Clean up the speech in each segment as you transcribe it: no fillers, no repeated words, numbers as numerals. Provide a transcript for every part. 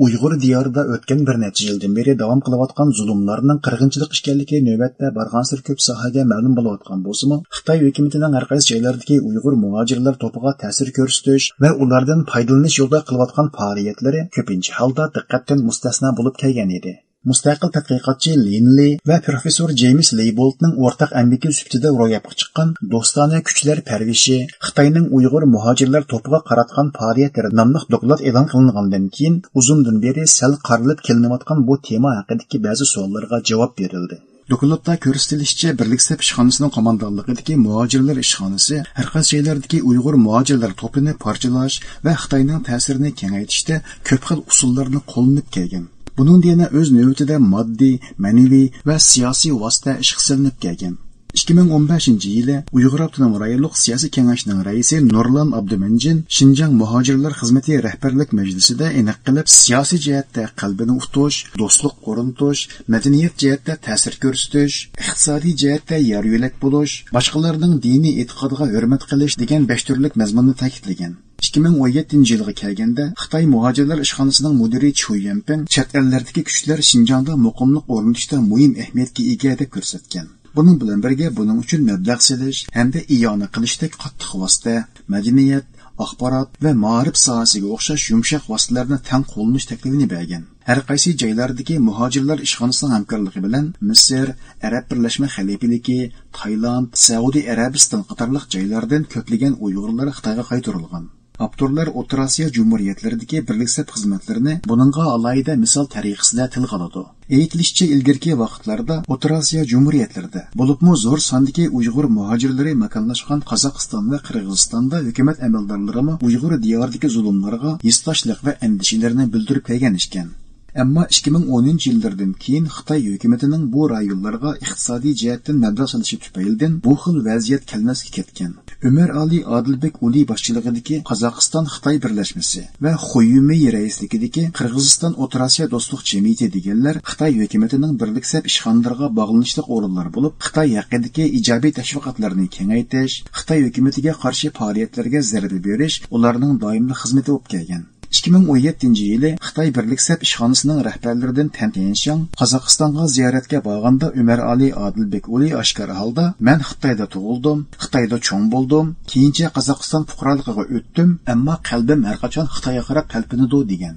Uyg'ur diyorida o'tgan bir necha yildan beri davom qilayotgan zulmlarning qirg'inchilik ishkanligi navbatda barg'ansir ko'p sohaga ma'lum bo'layotgan bo'lsa-mu, Xitoy hukumatining har qaysi joylardagi Uyg'ur muhojirlar to'piga ta'sir ko'rsatish va ulardan foydalanish yo'lida qilayotgan faoliyatlari ko'pincha holda diqqatdan mustasno bo'lib kelgan edi. Mustaqil tadqiqotchi Lin Li va professor James Leiboldning o'rtaq amaliy suhbatida ro'yobga chiqqan Do'stona kuchlar parvishi Xitoyning Uyg'ur muhojirlar to'piga qaratgan faoliyatlari nomli doklad e'lon qilingandan keyin uzundan beri sal qarilib kelinayotgan bu tema haqidagi ba'zi savollarga javob berildi. Dokladda ko'rsatilishicha, Birlik ishxonasining qo'mondonligidagi muhojirlar ishxonasi har qaysi joylardagi Uyg'ur muhojirlar to'pini parchalash va Xitoyning ta'sirini kengaytirishda ko'p xil usullarni qo'llanib kelgan. Bunun yana o'z navbatida moddiy, ma'naviy va siyosiy vosita ishqisinib kelgan. 2015-yili Uyg'ur avtonom rayonlik siyosiy kengashining raisi Nurlan Abdumanjin Xinjiang muhojirlar xizmati rahbarlik majlisida aniq qilib, siyosiy jihatda qalbini uftish, do'stlik qo'rintish, madaniyat jihatda ta'sir ko'rsatish, iqtisodiy jihatda yer yo'lak bo'lish, boshqalarning diniy e'tiqodiga hurmat qilish degan 5 turlik mazmunni ta'kidlagan. 2017-yilga kelganda Xitoy muhojirlar ishxonasining mudiri Chu Yanping chet ellardagi kuchlar Xinjiangda muqimlik o'rnatishda muhim ahamiyatga ega deb ko'rsatgan. Bunun bilan birga buning uchun mablag' selish hamda iyona qilishdek qattiq vosita, madaniyat, axborot va ma'rif sohasiga o'xshash yumshoq vositalarni tang qo'llanish taklifini bergan. Har qaysi joylardagi muhojirlar ishxonasining hamkorligi bilan Misr, Arab Birlashma Xalifaligi, Tailand, Saudiya Arabiston qatorliq joylardan ko'plagan Uyg'urlar Xitoyga qaytarilgan. Avtorlar O'rta Osiyo Jumhuriyatlaridagi birlik xizmatlarini buningga alohida misol tariqasida tilga oladi. Aytilishicha, ilgirki vaqtlarda O'rta Osiyo Jumhuriyatlarida bo'libmi zo'r sondagi Uyg'ur muhojirlari makonlashgan Qozog'iston va Qirg'izistonda hukumat amaldorlari Uyg'ur diyoridagi zulmlarga yistashliq va andishlarini bildirib kelgan ekan. Ammo 2010-yillardan keyin Xitoy hukumatining bu rayonlarga iqtisodiy jihatdan mablag' solishi tufaylidan bu xil vaziyat kelmasga ketgan. Ömer Ali Adilbek Uli boshchiligidagi Qozog'iston Xitoy birlashmasi va Xuyumi raisligidagi Qirg'iziston O'rta Osiyo do'stlik jamiyati deganlar Xitoy hukumatining birlik ishxonalariga bog'lanishli o'rinlar bo'lib, Xitoy haqidagi ijobiy tashviqotlarni kengaytirish, Xitoy hukumatiga qarshi faoliyatlarga zarba berish ularning doimiy xizmati bo'lib kelgan. 2017-yili Xitoy birlik ishxonasining rahbarlaridan Tan Tianxiang Qozog'istonga ziyoratga borganda Ömer Ali Adilbek Uli oshkor holda "Men Xitoyda tug'ildim, Xitoyda cho'ng bo'ldim, keyincha Qozog'iston fuqaroligiga o'tdim, ammo qalbim har qachon Xitoyga qarab talpinadi" degan.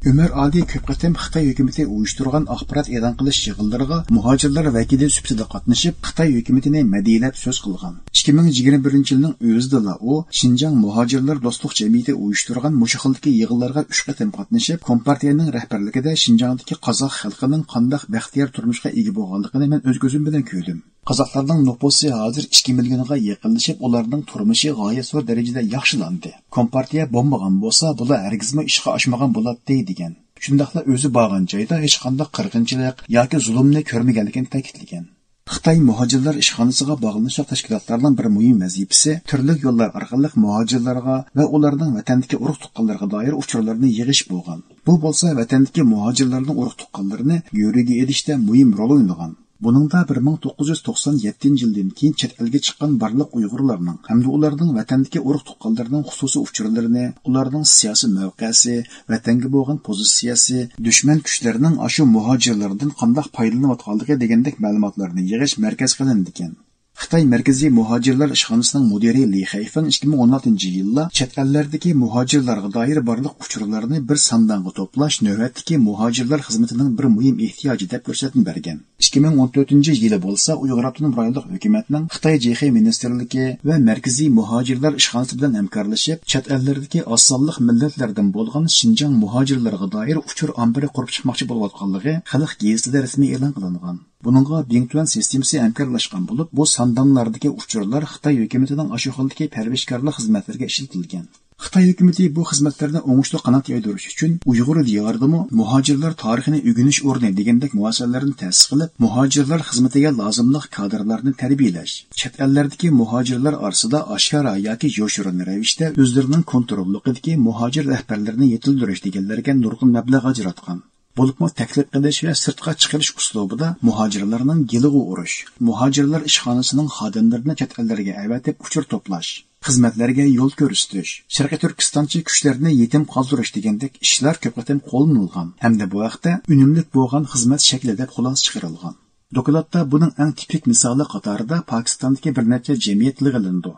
Ömer Ali ko'p qatim Xitoy hukumati uyushtirgan axborot e'lon qilish yig'inlariga muhojirlar vakili sifatida qatnashib, Xitoy hukumatini madhiyalab so'z qilgan. 2021-yilning o'zida u Xinjiang muhojirlar do'stlik jamiyati uyushtirgan mushaqildagi yig'inlarga 3 qatim qatnashib, Kompartiyaning rahbarligida Xinjiangdagi qozoq xalqining qanday baxtiyor turmushga ega bo'lganligini men o'z ko'zim bilan ko'rdim. Qozoqlarning nufusi hozir 2 millionga yaqinlashib, ularning turmushi g'oyat zo'r darajada yaxshilandi. Kompartiya bo'lmagan bo'lsa, bular hargizmi ishga oshmagan bo'ladi degan. Shundaqla o'zi borgan joyda hech qanday qirg'inchilik yoki zulmni ko'rmaganligini ta'kidlagan. Xitoy muhojirlar ishxonasiga bog'lanishli tashkilotlarning bir muhim vazifasi turli yo'llar orqali muhojirlarga va ularning vatandagi urug' tuqqanlarga doir uchurlarni yig'ish bo'lgan. Bu bo'lsa vatandagi muhojirlarning urug' tuqqanlarini yo'riga edishda muhim rol o'ynagan. Buningda 1997-yildan keyin chet elga chiqqan barliq Uyg'urlarning hamda ularning vatandagi urug' tuqqanlarining xususiy uchurlarini, ularning siyosiy mavqesi, vatanga bo'lgan pozitsiyasi, dushman kuchlarining ashu muhojirlardan qanday foydalanayotganligi degandek ma'lumotlarni yig'ish markaz qilindi ekan. Xitoy Markaziy muhojirlar ishxonasining mudiri Li Haifeng 2016-yilda chet ellardagi muhojirlarga doir barliq uchurlarni bir sondonga to'plash navbatdagi muhojirlar xizmatining bir muhim ehtiyoji deb ko'rsatib bergan. 2014-yili bo'lsa Uyg'ur avtonom rayonlik hukumatining Xitoy JX ministerligi va Markaziy muhojirlar ishxonasi bilan hamkorlashib, chet ellardagi osonliq millatlardan bo'lgan Xinjiang muhojirlarga doir uchur ombiri qurib chiqmoqchi bo'layotganligi Xalq gazetida rasmiy e'lon qilingan. Buningga Bingtuan sistemasi hamkorlashgan bo'lib, bu sondonlardagi uchurlar Xitoy hukumatining ashuxildagi parvishkorlik xizmatlariga ishlatilgan. Xitoy hukumati bu xizmatlarni o'ngishli qanot yoydirish uchun Uyg'ur diyoridami muhojirlar tarixini o'rganish o'rni degandek muassasalarni ta'sis qilib, muhojirlar xizmatiga lozimli kadrlarni tarbiyalash, chet ellardagi muhojirlar orasida oshkora yoki yoshirin ravishda o'zlarining kontrolligidagi muhojir rahbarlarini yetildirish deganlarga nurg'un mablag' ajratgan. Bo'libmi taklif qilish va sirtqa chiqarish uslubida muhojirlarning gilg'i urish, muhojirlar ishxonasining xodimlarini chet ellarga avatib uchur to'plash, xizmatlarga yo'l ko'rsatish, Sharqiy Turkistonchi kuchlarni yetim qoldirish degandek ishlar ko'p qatam qo'llanilgan hamda bu vaqtda unumli bo'lgan xizmat shaklida xulosa chiqarilgan. Dokladda buning eng tipik misoli qatorida Pokistondagi bir necha jamiyat yig'ilindi.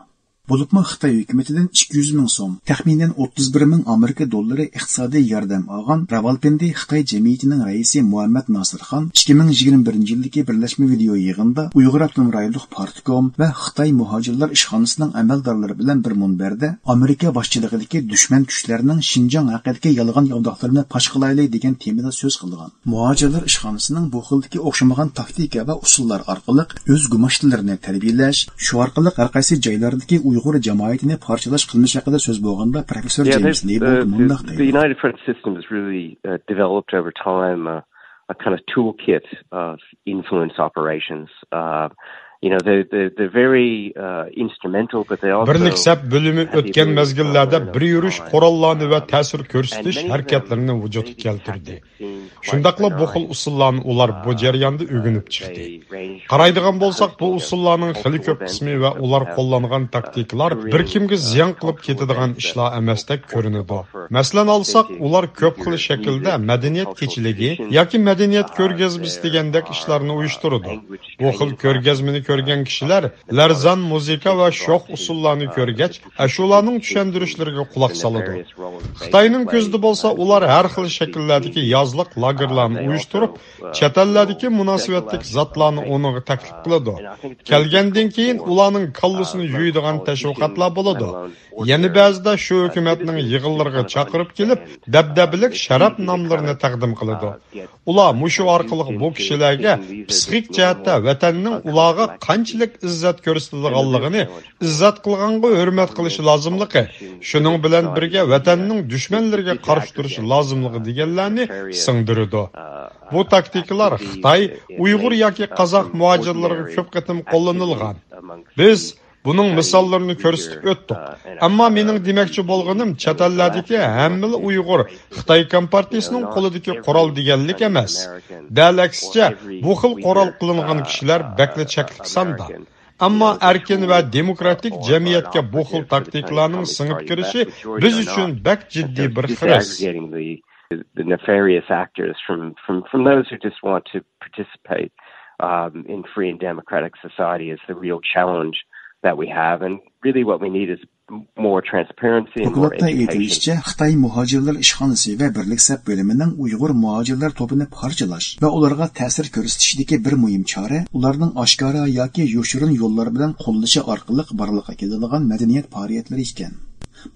Bo'libmi Xitoy hukumatidan 200 ming so'm, taxminan 31 ming Amerika dollari iqtisodiy yordam olgan Rawalpindi Xitoy jamiyatining raisi Muhammad Nasirxon 2021 yildagi birlashma video yig'inida Uyg'ur avtonom rayonlik partkom va Xitoy muhojirlar ishxonasining amaldorlari bilan bir munbarda Amerika boshchiligidagi dushman kuchlarning Xinjiang haqidagi yolg'on yovdoqlarini fosh qilaylik degan temada so'z qilgan. Muhojirlar ishxonasining bu xildagi o'xshamagan taktika va usullar orqali o'z gumashtalarini tarbiyalash, shu orqali har qaysi joylardagi Uyg'ur jamoatini parchalash qilmish haqida so'z bo'lganda professor James Leibold mundaq deydi. The United Front system has really developed over time a kind of toolkit of influence operations. They're very instrumental, but they also birlik sap bölümü o'tgan mezgillarda bir yurish qurollarni va ta'sir ko'rsatish harakatlarini vujudga keltirdi. Shundaqla bu xil usullarni ular bu jarayonda o'rganib chiqdi. Qaraydigan bo'lsak, bu usullarning xili ko'p qismi va ular qo'llangan taktikalar bir kimga ziyon qilib ketadigan ishlar emasdek ko'rinadi. Masalan olsak, ular ko'p xil shaklda madaniyat kechiligi yoki madaniyat ko'rgazmasi degandek ishlarni uyushtiradi. Bu xil ko'rgazmani ko'rgan kishilar larzan muzika va shoh usullarni ko'rgach, ashularning tushuntirishlariga quloq soladi. Xitoyning ko'zida bo'lsa, ular har xil shakllardagi yozliq lagerlarni uyushtirib, chet ellardagi munosabatlik zotlarni o'niga taklif qiladi. Kelgandan keyin ularning kallasini yuydigan tashviqotlar bo'ladi. Yana ba'zida shu hukumatning yig'inlariga chaqirib kelib, dabdabalik sharaf nomlarini taqdim qiladi. Ular mushu orqali bu kishilarga psixik jihatda vatanning ularga qanchalik izzat ko'rsatilganligini, izzat qilganga hurmat qilish lozimligi, shuning bilan birga vatanning dushmanlariga qarshi turish lozimligi deganlarni singdiradi. Bu taktikalar Xitoy, Uyg'ur yoki Qozoq muhojirlariga ko'p qatim qo'llanilgan. Biz buning misollarini ko'rsatib o'tdik. Ammo mening demoqchi bo'lganim chet ellardagi hamma Uyg'ur Xitoy kompartiyasining qo'lidagi qurol deganlik emas. Dalaksicha, bu xil qurol qilingan kishilar bakla cheklik sonda. Ammo erkin va demokratik jamiyatga bu xil taktikalarning singib kirishi biz uchun bak jiddiy bir xiris. The nefarious actors from those who just want to participate in free and democratic society is the real challenge that we have, and really what we need is more transparency and more education. Xitoy muhojirlar ishxonasi va birlik sap bo'limining Uyg'ur muhojirlar topini parchalash va ularga ta'sir ko'rsatishdagi bir muhim chora ularning oshkora yoki yoshirin yo'llar bilan qo'llashi orqali barliqqa keladigan madaniyat faoliyatlari ekan.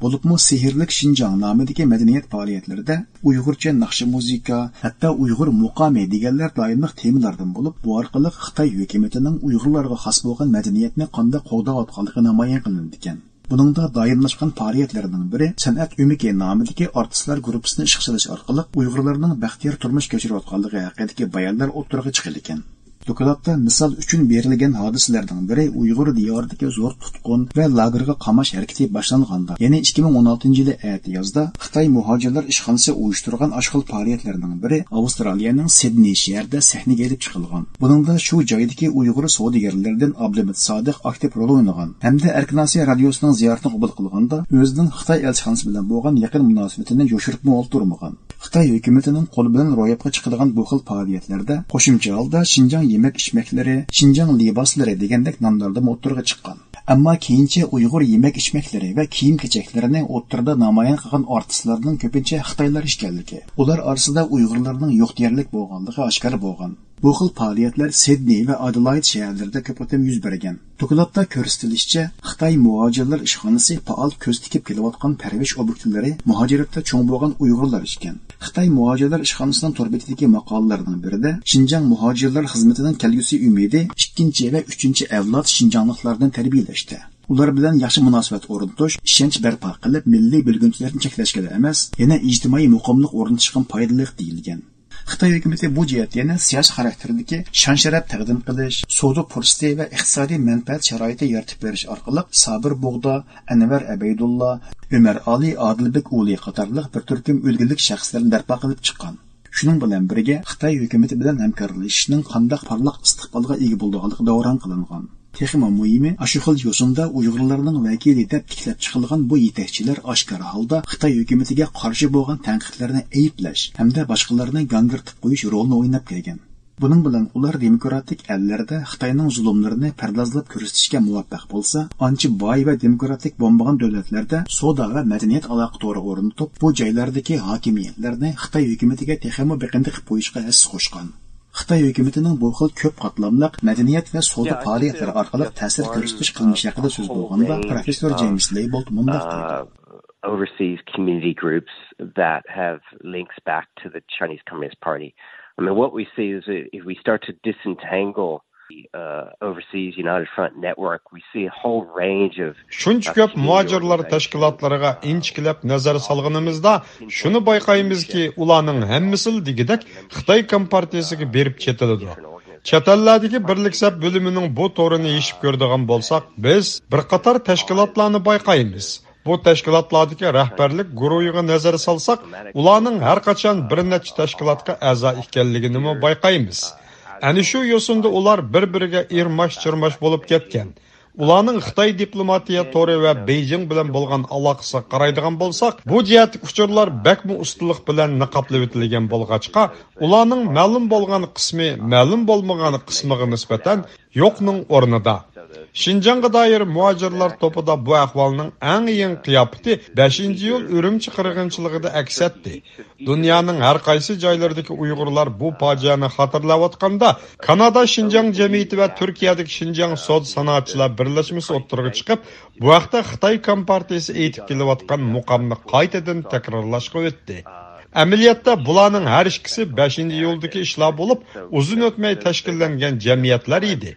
Bo'libmi sehrlik Xinjiang nomidagi madaniyat faoliyatlarida Uyg'urcha naqshi muzika, hatto Uyg'ur muqami deganlar doimli temalardan bo'lib, bu orqali Xitoy hukumatining Uyg'urlarga xos bo'lgan madaniyatni qanday qo'llayotganligi namoyon qilindi ekan. Buningda doimlashgan faoliyatlarning biri san'at umiki nomidagi artistlar guruhini ishga solish orqali Uyg'urlarning baxtiyor turmush kechirayotganligi haqidagi bayonlar o'ttirg'i chiqilgan. Dokladda misol uchun berilgan hodisalardan biri Uyg'ur diyoridagi zo'r tutqun va lagerga qamash harakati boshlanganda, ya'ni 2016-yil yozda Xitoy muhojirlar ishxonasi uyushtirgan ashxil faoliyatlarning biri Avstraliyaning Sidney shahrida sahnaga elib chiqilgan. Buningda shu joydagi Uyg'ur savdogarlardan Abdulhamid Sodiq aktiv rol o'ynagan hamda Erkin Osiyo radiosining ziyoratini qabul qilganda o'zining Xitoy elchixonasi bilan bo'lgan yaqin munosabatini yoshirib o'ltirmagan. Xitoy hukumatining qo'li bilan ro'yobga chiqadigan bu xil faoliyatlarda qo'shimcha holda Xinjiang yemek içmekleri, Xinjiang liboslari degandek nomlarda o'ttirga chiqqan. Ammo keyincha Uyg'ur yemek içmekleri va kiyim-kechaklarni o'ttirda namoyon qilgan artistlarning ko'pincha Xitoylar ekanligi. Ular orasida Uyg'urlarning yo'q deyarlik bo'lganligi oshkor bo'lgan. Bu xil faoliyatlar Sidney va Adelaide shaharlarida ko'p yuz bergan. Dokladda ko'rsatilishicha, Xitoy muhojirlar ishxonasi faol ko'z tikib kelayotgan parvish obyektlari muhojiratda cho'ng bo'lgan Uyg'urlar ekan. Xitoy muhojirlar ishxonasining to'rbetidagi maqolalarning birida Xinjiang muhojirlar xizmatining kelgusi umidi 2 va 3-avlod Xinjiangliklardan tarbiyalashdi. Ular bilan yaxshi munosabat o'rnatish, ishonch barpo qilib, milliy bo'lgunchilikni cheklashga emas, yana ijtimoiy muqimlik o'rnatishga foydali deyilgan. Xitoy hukumati bu jihatda yana siyosiy xarakterli shon-sharaf taqdim qilish, savdo fursati va iqtisodiy manfaat sharoiti yaratib berish orqali Sabir Bug'do, Anvar Abaydulla, Umar Ali Odilbek Uli qatorliq bir turkum o'lgulik shaxslarni barpo qilib chiqqan. Shuning bilan birga Xitoy hukumati bilan hamkorlashishning qanday parlaq istiqbolga ega bo'lganligi davron qilingan. Texmi muhimi, aşı xil yo'sinda Uyg'urlarning vakili deb tiklab chiqilgan bu yetakchilar oshkor holda Xitoy hukumatiga qarshi bo'lgan tanqidlarni ayiblash hamda boshqalarni gangirtib qo'yish rolini o'ynab kelgan. Buning bilan ular demokratik ellarda Xitoyning zulmlarini pardozlab ko'rsatishga muvaffaq bo'lsa, ancha boy va demokratik bo'lmagan davlatlarda savdo va madaniyat aloqa to'g'ri o'rnatib, bu joylardagi hokimiyatlarni Xitoy hukumatiga texmo beqindi qilib qo'yishga as qo'shgan. Xitoy hukumatining bu xil ko'p qatlamli madaniyat va savdo faoliyatlari orqali ta'sir ko'rsatish qilmishi haqida so'z bo'lganda professor James Leibold mundaq deydi. Overseas community groups that have links back to the Chinese Communist Party. I mean, what we see is if we start to disentangle the overseas United Front network, we see a whole range of... Shuncha ko'p muhojirlar tashkilotlariga inchikilab nazar solganimizda shuni bayqaymizki, ularning hammasi degidek Xitoy Kompartiyasiga berib chetiladi. Chet-ellardagi birliksab bo'limining bu to'rini yeshib ko'rdigan bo'lsak, biz bir qator tashkilotlarni bayqaymiz. Bu tashkilotlardagi rahbarlik guruhiga nazar solsak, ularning har qachon bir necha tashkilotga a'zo ekanligini bayqaymiz. Ana shu yo'sinda ular bir-biriga irmash-chirmash bo'lib ketgan. Ularning Xitoy diplomatiya to'ri va Beijing bilan bo'lgan aloqasiga qaraydigan bo'lsak, bu jihatdagi uchurlar bakmi ustunlik bilan niqoblab o'tilgan bo'lg'achqa, ularning ma'lum bo'lgan qismi ma'lum bo'lmagan qismiga nisbatan yo'qning o'rnida. Şinjan'a dair muhacirlar topida bu ahvalning eng yin qiyofati 5-yil Urumchi qirg'inchiligida aks etdi. Dunyoning har qaysi joylaridagi Uyg'urlar bu fojiani xotirlayotganda, Kanada Şinjan jamiyati va Turkiyadagi Şinjan savdo sanoatchilar birlashmasi o'ttirg'i chiqib, bu vaqtda Xitoy Kompartiyasi aytib kelayotgan muqomni qaytadan takrorlashga o'tdi. Amaliyotda bularning har ikkisi 5-yildagi ishlar bo'lib, uzun o'tmay tashkillangan jamiyatlar edi.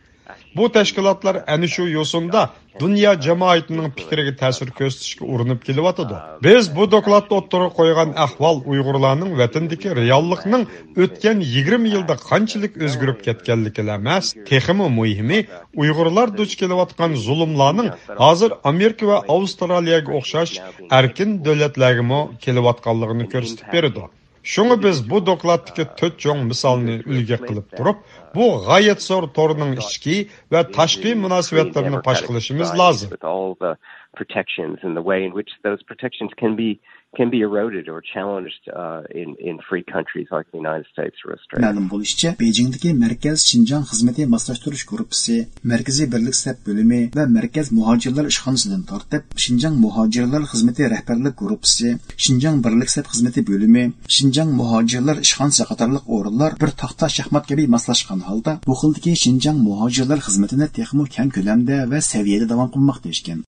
Bu tashkilotlar ana shu yo'sinda dunyo jamoatining fikriga ta'sir ko'rsatishga urinib kelyotdi. Biz bu dokladda o'ttirib qo'ygan ahvol Uyg'urlarning vatandagi reallikning o'tgan 20 yilda qanchalik o'zgarib ketganligi emas, texmi muhimi Uyg'urlar duch kelayotgan zulmlarning hozir Amerika va Avstraliyaga o'xshash erkin davlatlarga kelayotganligini ko'rsatib berdi. Shunga biz bu dokladdagi 4 cho'ng misolni ulga qilib turib, bu g'oyat zo'r to'rning ichki va tashqi munosabatlarini pash qilishimiz lozim. Protections and the way in which those protections can be eroded or challenged in free countries like the United States or Australia. Ma'lum bo'lishicha, Beijingdagi Markaz Şinjan xizmati moslashtirish gruppasi, Markaziy birlik sab bo'limi va Markaz muhojirlar ishxonasidan tortib, Şinjan muhojirlar xizmati rahbarlik gruppasi, Şinjan birlik sab xizmati bo'limi, Şinjan muhojirlar ishxonasi qatorliq o'rinlar bir taxta shaxmat kabi moslashgan holda, bu xildagi Şinjan muhojirlar xizmatini texmo keng ko'lamda va saviyada davom qilmoqda ekan.